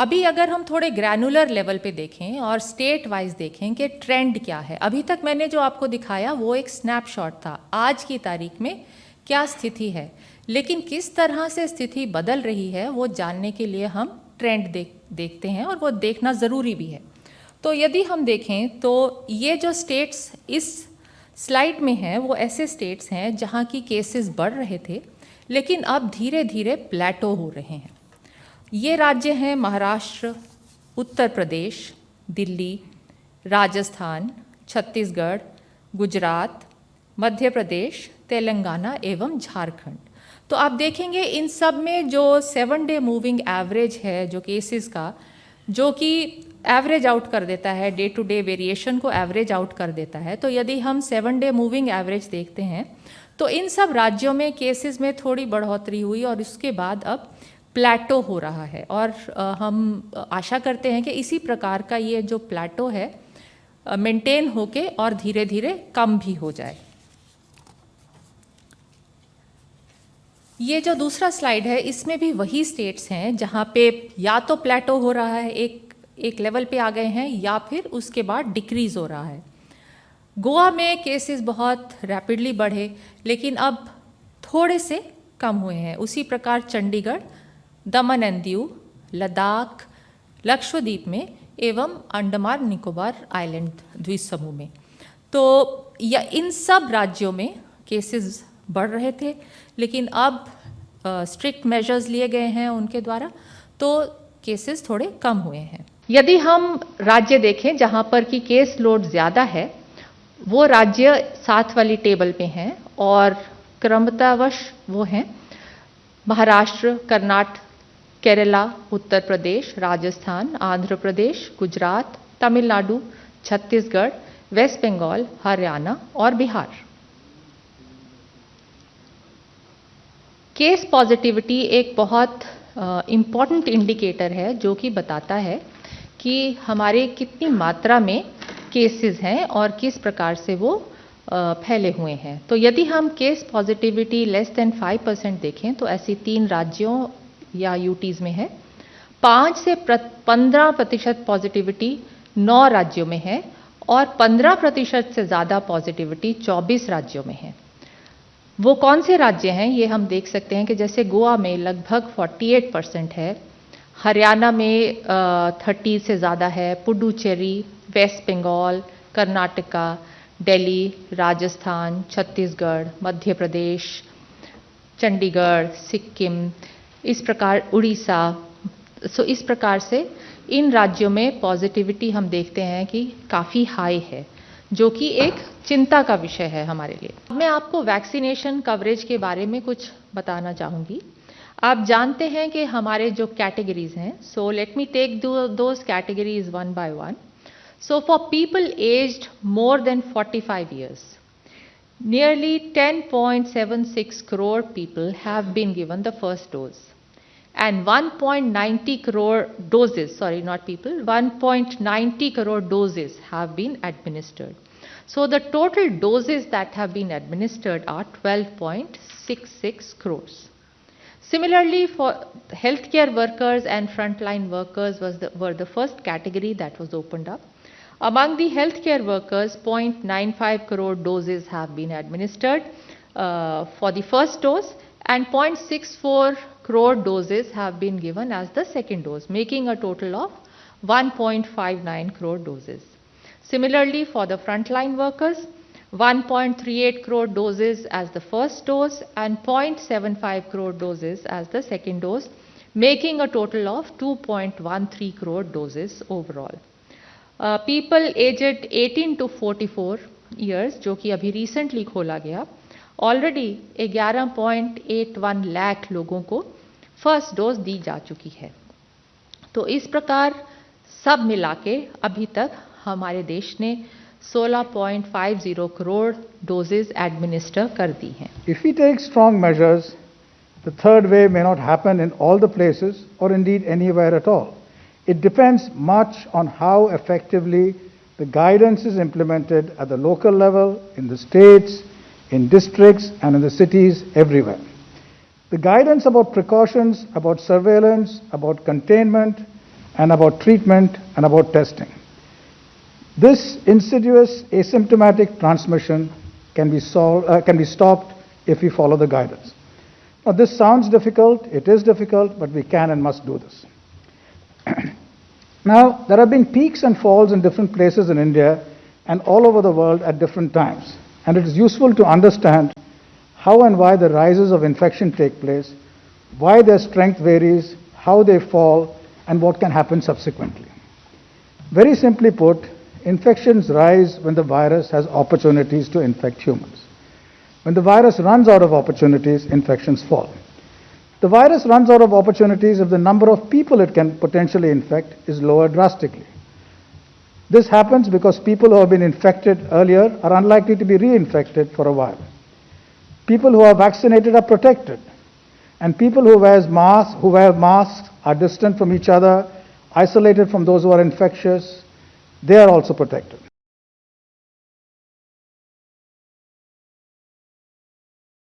अभी अगर हम थोड़े ग्रैनुलर लेवल पे देखें और स्टेट वाइज देखें कि ट्रेंड क्या है, अभी तक मैंने जो आपको दिखाया वो एक स्नैपशॉट था, आज की तारीख में क्या स्थिति है, लेकिन किस तरह से स्थिति बदल रही है वो जानने के लिए हम ट्रेंड देखते हैं और वो देखना ज़रूरी भी है। तो यदि हम देखें तो ये जो स्टेट्स इस स्लाइड में हैं वो ऐसे स्टेट्स हैं जहाँ की केसेस बढ़ रहे थे लेकिन अब धीरे धीरे प्लेटो हो रहे हैं। ये राज्य हैं महाराष्ट्र, उत्तर प्रदेश, दिल्ली, राजस्थान, छत्तीसगढ़, गुजरात, मध्य प्रदेश, तेलंगाना एवं झारखंड। तो आप देखेंगे इन सब में जो 7 डे मूविंग एवरेज है जो केसेस का, जो कि एवरेज आउट कर देता है, डे टू डे वेरिएशन को एवरेज आउट कर देता है। तो यदि हम 7 डे मूविंग एवरेज देखते हैं तो इन सब राज्यों में केसेस में थोड़ी बढ़ोतरी हुई और उसके बाद अब प्लेटो हो रहा है और हम आशा करते हैं कि इसी प्रकार का ये जो प्लेटो है मेंटेन होके और धीरे धीरे कम भी हो जाए। ये जो दूसरा स्लाइड है इसमें भी वही स्टेट्स हैं जहाँ पे या तो प्लेटो हो रहा है, एक लेवल पे आ गए हैं, या फिर उसके बाद डिक्रीज हो रहा है। गोवा में केसेस बहुत रैपिडली बढ़े लेकिन अब थोड़े से कम हुए हैं। उसी प्रकार चंडीगढ़, दमन एंड दीव, लद्दाख, लक्षद्वीप में एवं अंडमान निकोबार आइलैंड द्वीप समूह में। तो या इन सब राज्यों में केसेस बढ़ रहे थे लेकिन अब स्ट्रिक्ट मेजर्स लिए गए हैं उनके द्वारा, तो केसेस थोड़े कम हुए हैं। यदि हम राज्य देखें जहां पर कि केस लोड ज़्यादा है, वो राज्य साथ वाली टेबल पे हैं और क्रमतावश वो हैं महाराष्ट्र, कर्नाटक, केरला, उत्तर प्रदेश, राजस्थान, आंध्र प्रदेश, गुजरात, तमिलनाडु, छत्तीसगढ़, वेस्ट बंगाल, हरियाणा और बिहार। केस पॉजिटिविटी एक बहुत इम्पॉर्टेंट इंडिकेटर है जो कि बताता है कि हमारे कितनी मात्रा में केसेस हैं और किस प्रकार से वो फैले हुए हैं। तो यदि हम केस पॉजिटिविटी लेस देन 5% देखें तो ऐसी 3 राज्यों या यूटीज में है। 5 से 15% पॉजिटिविटी 9 राज्यों में है और 15% से ज़्यादा पॉजिटिविटी 24 राज्यों में है। वो कौन से राज्य हैं ये हम देख सकते हैं कि जैसे गोवा में लगभग 48% है, हरियाणा में 30 से ज़्यादा है, पुडुचेरी, वेस्ट बंगाल, कर्नाटका, दिल्ली, राजस्थान, छत्तीसगढ़, मध्य प्रदेश, चंडीगढ़, सिक्किम, इस प्रकार उड़ीसा। इस प्रकार से इन राज्यों में पॉजिटिविटी हम देखते हैं कि काफ़ी हाई है, जो कि एक चिंता का विषय है हमारे लिए। मैं आपको वैक्सीनेशन कवरेज के बारे में कुछ बताना चाहूँगी। आप जानते हैं कि हमारे जो कैटेगरीज हैं, so let me take those categories one by one. So for people aged more than 45 years, nearly 10.76 crore people have been given the first dose and 1.90 crore doses, sorry not people, 1.90 crore doses have been administered. So the total doses that have been administered are 12.66 crores. Similarly, for healthcare workers and frontline workers were the first category that was opened up. Among the healthcare workers, 0.95 crore doses have been administered for the first dose and 0.64 crore doses have been given as the second dose, making a total of 1.59 crore doses. Similarly, for the frontline workers, 1.38 crore doses as the first dose and 0.75 crore doses as the second dose, making a total of 2.13 crore doses overall. People aged 18 to 44 years, जो कि अभी recently खोला गया, already 11.81 lakh लोगों को first dose दी जा चुकी है। तो इस प्रकार सब मिला के अभी तक हमारे देश ने 16.50 करोड़ डोजेज एडमिनिस्टर कर दी हैं। If we take strong measures, the third wave may not happen in all the places or indeed anywhere at all. It depends much on how effectively the guidance is implemented at the local level, in the states, in districts, and in the cities everywhere. The guidance about precautions, about surveillance, about containment, and about treatment and about testing. This insidious asymptomatic transmission can be stopped if we follow the guidance. Now, this sounds difficult, it is difficult, but we can and must do this. Now, there have been peaks and falls in different places in India and all over the world at different times, and it is useful to understand how and why the rises of infection take place, why their strength varies, how they fall, and what can happen subsequently. Very simply put, infections rise when the virus has opportunities to infect humans. When the virus runs out of opportunities, infections fall. The virus runs out of opportunities if the number of people it can potentially infect is lowered drastically. This happens because people who have been infected earlier are unlikely to be reinfected for a while. People who are vaccinated are protected, and people who wear masks are distant from each other, isolated from those who are infectious. They are also protected.